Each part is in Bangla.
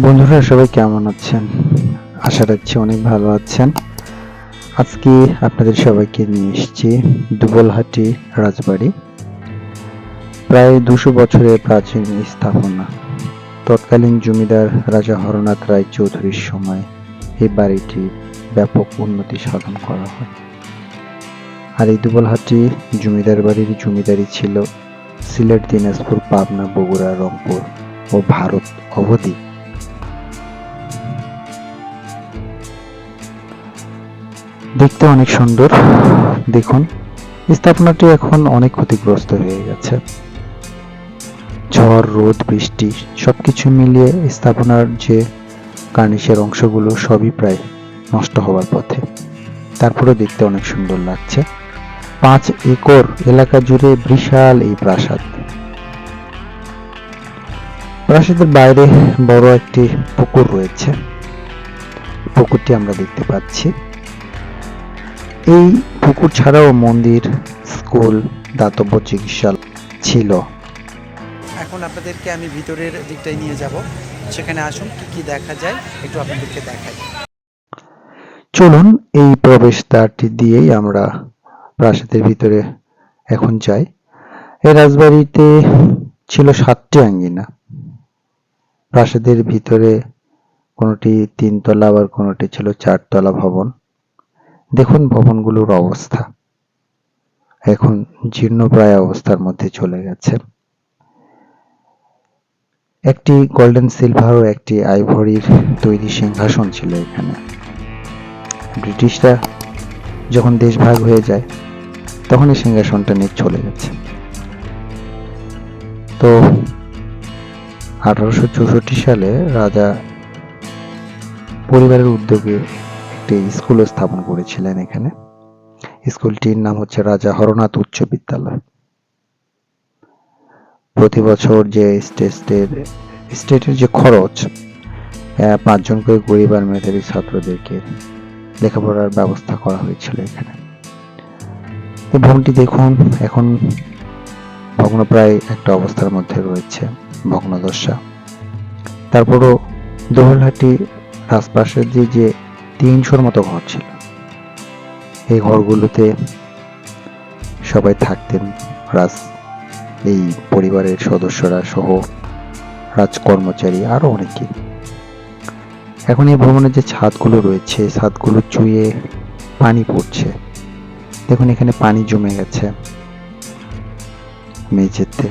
বন্ধুরা সবাই কেমন আছেন? আশা রাখছি অনেক ভালো আছেন। আজকে আপনাদের সবাইকে নিয়ে এসেছি দুবলহাটি রাজবাড়ি। প্রায় 200 বছরের প্রাচীন স্থাপনা। তৎকালীন জমিদার রাজা হরনাথ রায় চৌধুরীর সময় এই বাড়িটি ব্যাপক উন্নতি সাধন করা হয়। আর এই দুবলহাটি জমিদার বাড়ির জমিদারি ছিল সিলেট, দিনাজপুর, পাবনা, বগুড়া, রংপুর ও ভারত অবধি। দেখতে অনেক সুন্দর। দেখুন, স্থাপনাটি এখন অনেক ক্ষতিগ্রস্ত হয়ে গেছে। ঝড়, রোদ, বৃষ্টি সবকিছু মিলিয়ে স্থাপনার যে কার্নিশের অংশগুলো সবই প্রায় নষ্ট হওয়ার পথে। তারপরেও দেখতে অনেক সুন্দর লাগছে। 5 একর এলাকা জুড়ে বিশাল এই প্রাসাদ। প্রাসাদের বাইরে বড় একটি পুকুর রয়েছে। পুকুরটি আমরা দেখতে পাচ্ছি। এই পুকুর ছাড়াও মন্দির, স্কুল, দাতব্য চিকিৎসালয় ছিল। এখন আপনাদেরকে আমি ভিতরের দিকটায় নিয়ে যাব। সেখানে আসুন কি কি দেখা যায় একটু আপনাদেরকে দেখাই। চলুন এই প্রবেশদ্বারটি দিয়েই আমরা প্রাসাদের ভিতরে এখন যাই। এই রাজবাড়িতে ছিল 7টি আঙ্গিনা। প্রাসাদের ভিতরে কোনোটি 3 তলা, আবার কোনোটি ছিল 4 তলা ভবন। দেখুন ভবনগুলোর অবস্থা এখন জীর্ণপ্রায় অবস্থার মধ্যে চলে গেছে। একটি গোল্ডেন সিলভার ও একটি আইভরির তৈরি সিংহাসন ছিল এখানে। ব্রিটিশরা যখন দেশ ভাগ হয়ে যায় তখন এই সিংহাসনটা নিয়ে চলে গেছে। তো 1864 সালে রাজা পরিবারের উদ্যোগে একটি স্কুল স্থাপন করেছিলেন এখানে। স্কুলটির নাম হচ্ছে রাজা হরনাথ উচ্চ বিদ্যালয়। প্রতি বছর যে স্টেটের যে খরচ, 5 জন করে গরিব আর মেধাবী ছাত্রদেরকে লেখাপড়ার ব্যবস্থা করা হয়েছিল এখানে। এই ভবনটি দেখুন এখন ভগ্নপ্রায় একটা অবস্থার মধ্যে রয়েছে, ভগ্নদশা। তারপরও দুবলহাটি রাজপ্রাসাদে যে 300-র মতো ঘর ছিল, এই ঘরগুলোতে সবাই থাকতেন, এই পরিবারের সদস্যরা সহ রাজকর্মচারী আরো অনেকে। এখন এই ভবনের যে ছাদগুলো রয়েছে, ছাদগুলো চুইয়ে পানি পড়ছে। দেখুন এখানে পানি জমে গেছে মেঝেতে।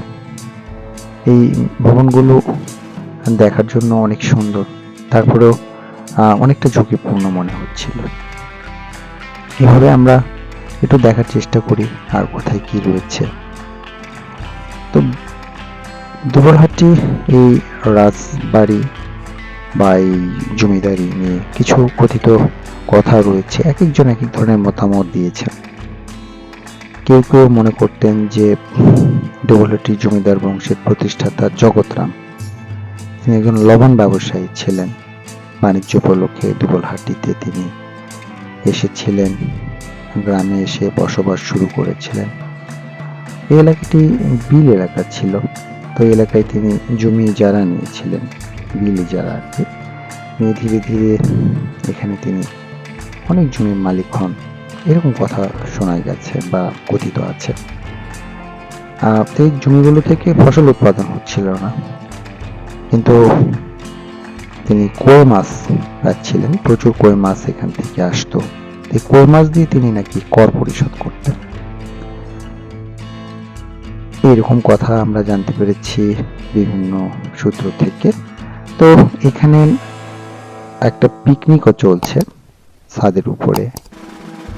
এই ভবনগুলো দেখার জন্য অনেক সুন্দর, তারপরেও অনেকটা ঝুঁকিপূর্ণ মনে হচ্ছিল। এভাবে আমরা একটু দেখার চেষ্টা করি আর কোথায় কি রয়েছে। তো দুবলহাটি এই রাজবাড়ি বা এই জমিদারি নিয়ে কিছু কথিত কথা রয়েছে। এক একজন এক এক ধরনের মতামত দিয়েছে। কেউ কেউ মনে করতেন যে দুবলহাটি জমিদার বংশের প্রতিষ্ঠাতা জগৎরাম, তিনি একজন লবণ ব্যবসায়ী ছিলেন। বাণিজ্য উপলক্ষে দুবলহাটিতে তিনি এসেছিলেন, গ্রামে এসে বসবাস শুরু করেছিলেন। এই এলাকাটি বিল এলাকা ছিল। তো এই এলাকায় তিনি জমি ইজারা নিয়েছিলেন, বিল ইজারা আর কি। নিয়ে ধীরে ধীরে এখানে তিনি অনেক জমির মালিক হন, এরকম কথা শোনা গেছে বা কথিত আছে। তো এই জমিগুলো থেকে ফসল উৎপাদন হচ্ছিল না, কিন্তু তিনি কই মাছ পাচ্ছিলেন, প্রচুর কই মাছ এখান থেকে আসতো। এই কই মাছ দিয়ে তিনি নাকি কর পরিশোধ করতেন। এরকম কথা আমরা জানতে পেরেছি বিভিন্ন সূত্র থেকে। তো এখানে একটা পিকনিকও চলছে ছাদের উপরে,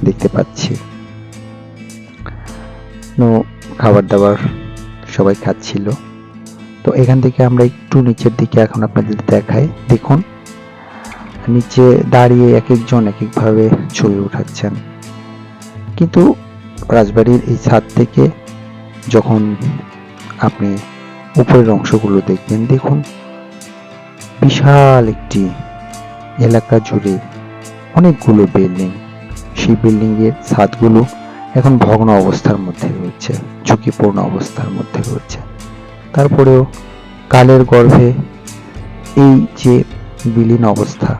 দেখতে পাচ্ছি। খাবার দাবার সবাই খাচ্ছিল। তো এখান থেকে আমরা একটু নিচের দিকে এখন আপনাদের দেখাই। দেখুন নিচে দাঁড়িয়ে এক একজন এক একভাবে ছবি উঠাচ্ছেন। কিন্তু রাজবাড়ির এই ছাদ থেকে যখন আপনি উপরের অংশগুলো দেখবেন, দেখুন বিশাল একটি এলাকা জুড়ে অনেকগুলো বিল্ডিং। সেই বিল্ডিং এর ছাদগুলো এখন ভগ্ন অবস্থার মধ্যে রয়েছে, ঝুঁকিপূর্ণ অবস্থার মধ্যে রয়েছে। তারপরেও কালের গর্ভে এই যে বিলীন অবস্থা,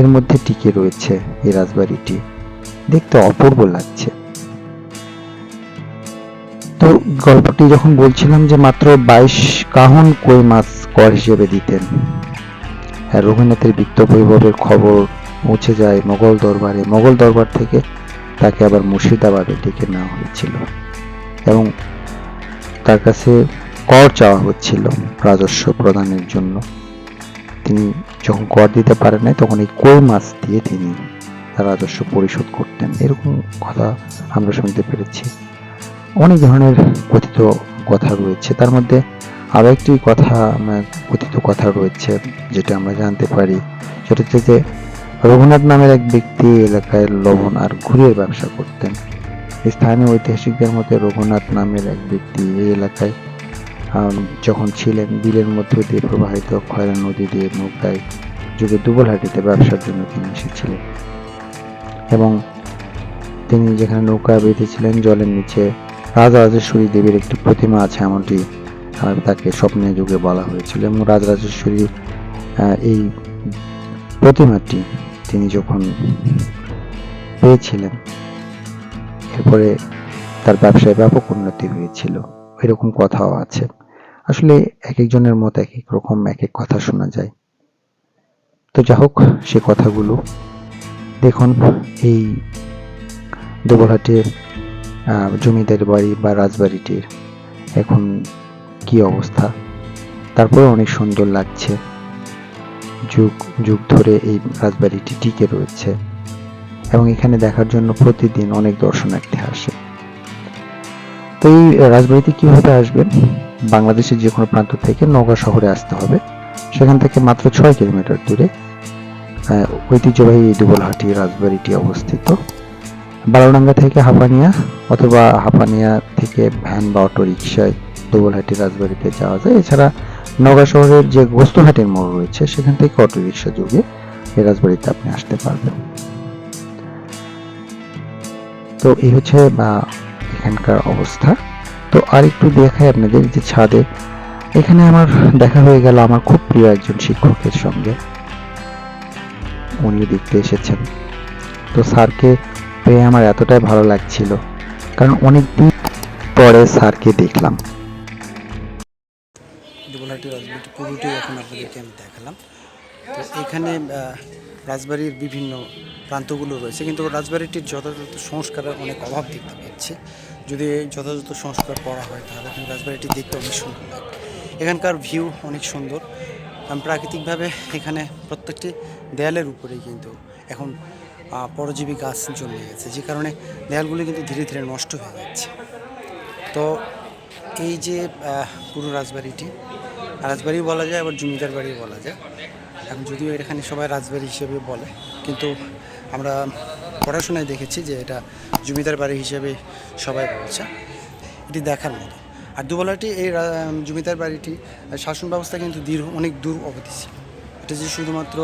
এর মধ্যে টিকে রয়েছে এই রাজবাড়িটি, দেখতে অপূর্ব লাগছে। তো গল্পটি যখন বলছিলাম যে মাত্র 22 কাহন কই মাছ কর হিসেবে দিতেন। রঘুনাথের বিত্ত বৈভবের খবর পৌঁছে যায় মোগল দরবারে। মোগল দরবার থেকে তাকে আবার মুর্শিদাবাদে ডেকে নেওয়া হয়েছিল এবং তার কাছে কর চাওয়া হচ্ছিল রাজস্ব প্রদানের জন্য। তিনি যখন কর দিতে পারেন নাই, তখন এই কই মাছ দিয়ে তিনি তার রাজস্ব পরিশোধ করতেন, এরকম কথা আমরা শুনতে পেরেছি। অনেক ধরনের কথিত কথা রয়েছে, তার মধ্যে আরো একটি কথিত কথা রয়েছে যেটা আমরা জানতে পারি, সেটা হচ্ছে যে রঘুনাথ নামের এক ব্যক্তি এলাকায় লবণ আর ঘুড়ির ব্যবসা করতেন। স্থানীয় ঐতিহাসিকদের মতে রঘুনাথ নামের এক ব্যক্তি এই এলাকায় যখন ছিলেন, বিলের মধ্য দিয়ে প্রবাহিত খয়রা নদী দিয়ে নৌকায় যুগে দুবলহাটিতে ব্যবসার জন্য তিনি এসেছিলেন এবং তিনি যেখানে নৌকা বেঁধেছিলেন, জলের নিচে রাজরাজেশ্বরী দেবীর একটি প্রতিমা আছে, এমনটি তাকে স্বপ্নে যুগে বলা হয়েছিল। এবং রাজরাজেশ্বরী এই প্রতিমাটি তিনি যখন পেয়েছিলেন, এরপরে তার ব্যবসায় ব্যাপক উন্নতি হয়েছিল, এরকম কথাও আছে। আসলে এক একজনের মত এক এক রকম এক এক কথা শোনা যায়। তো যা হোক, সে কথাগুলো দেখুন। এই দুবলহাটের জমিদার বাড়ি বা রাজবাড়িটির এখন কি অবস্থা, তারপরে অনেক সুন্দর লাগছে। যুগ যুগ ধরে এই রাজবাড়িটি টিকে রয়েছে এবং এখানে দেখার জন্য প্রতিদিন অনেক দর্শনার্থী আসে। তো এই রাজবাড়িতে কিভাবে আসবেন? বাংলাদেশের যে কোনো প্রান্ত থেকে নওগাঁ শহরে আসতে হবে। সেখান থেকে মাত্র 6 কিলোমিটার দূরে ঐতিহ্যবাহী এই দুবলহাটি রাজবাড়িটি অবস্থিত। বারোডাঙ্গা থেকে হাপানিয়া অথবা হাপানিয়া থেকে ভ্যান বা অটো রিক্সায় দুবলহাটি রাজবাড়িতে যাওয়া যায়। এছাড়া নওগাঁ শহরের যে গোস্তহাটির মোড় রয়েছে, সেখান থেকে অটো রিক্সা যোগে এই রাজবাড়িতে আপনি আসতে পারবেন। তো এই হচ্ছে এখানকার অবস্থা। তো আর একটু দেখাই আপনাদের যে ছাদে, এখানে আমার দেখা হয়ে গেল আমার খুব প্রিয় একজন শিক্ষকের সঙ্গে। উনি দেখতে এসেছেন। তো স্যারকে পেয়ে আমার এতটাই ভালো লাগছিল, কারণ অনেকদিন পরে স্যারকে দেখলাম। দুবলহাটি রাজবাড়িটি পুরোটাই এখন আপনাদেরকে আমি দেখালাম। তো এখানে রাজবাড়ির বিভিন্ন প্রান্তগুলো রয়েছে, কিন্তু রাজবাড়িটির যথাযথ সংস্কারের অনেক অভাব দেখতে পাচ্ছি। যদি যথাযথ সংস্কার করা হয় তাহলে কিন্তু রাজবাড়িটি দেখতে অনেক সুন্দর লাগে। এখানকার ভিউ অনেক সুন্দর, প্রাকৃতিকভাবে এখানে প্রত্যেকটি দেয়ালের উপরেই কিন্তু এখন পরজীবী গাছ জন্মে গেছে, যে কারণে দেয়ালগুলি কিন্তু ধীরে ধীরে নষ্ট হয়ে যাচ্ছে। তো এই যে পুরো রাজবাড়ি বলা যায়, আবার জমিদার বাড়ি বলা যায়। এখন যদিও এখানে সবাই রাজবাড়ি হিসেবে বলে, কিন্তু আমরা পড়াশোনায় দেখেছি যে এটা জমিদার বাড়ি হিসেবে সবাই বলছে। এটি দেখার মতো। আর দুবলহাটি এই জমিদার বাড়িটি শাসন ব্যবস্থা কিন্তু অনেক দূর অবধি ছিল। এটা যে শুধুমাত্র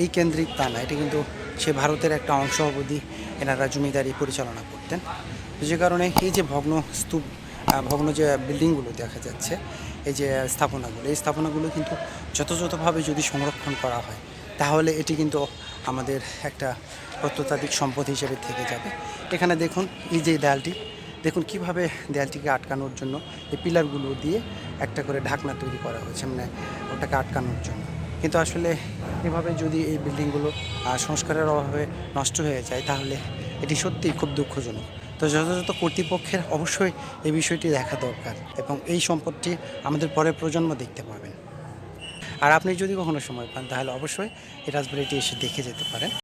এই কেন্দ্রিক তা না, এটা কিন্তু সে ভারতের একটা অংশ অবধি এনারা জমিদারি পরিচালনা করতেন। যে কারণে এই যে ভগ্ন যে বিল্ডিংগুলো দেখা যাচ্ছে, এই যে এই স্থাপনাগুলো কিন্তু যথাযথভাবে যদি সংরক্ষণ করা হয় তাহলে এটি কিন্তু আমাদের একটা প্রত্নতাত্ত্বিক সম্পদ হিসেবে থেকে যাবে। এখানে দেখুন এই যে দেয়ালটি, দেখুন কিভাবে দেয়ালটিকে আটকানোর জন্য এই পিলারগুলো দিয়ে একটা করে ঢাকনা তৈরি করা হয়েছে, মানে ওটাকে আটকানোর জন্য। কিন্তু আসলে এভাবে যদি এই বিল্ডিংগুলো সংস্কারের অভাবে নষ্ট হয়ে যায় তাহলে এটি সত্যিই খুব দুঃখজনক। তো যথাযথ কর্তৃপক্ষের অবশ্যই এই বিষয়টি দেখা দরকার এবং এই সম্পদটি আমাদের পরের প্রজন্ম দেখতে পাবেন। আর আপনি যদি কখনো সময় পান তাহলে অবশ্যই এই রাজবাড়িটি এসে দেখে যেতে পারেন।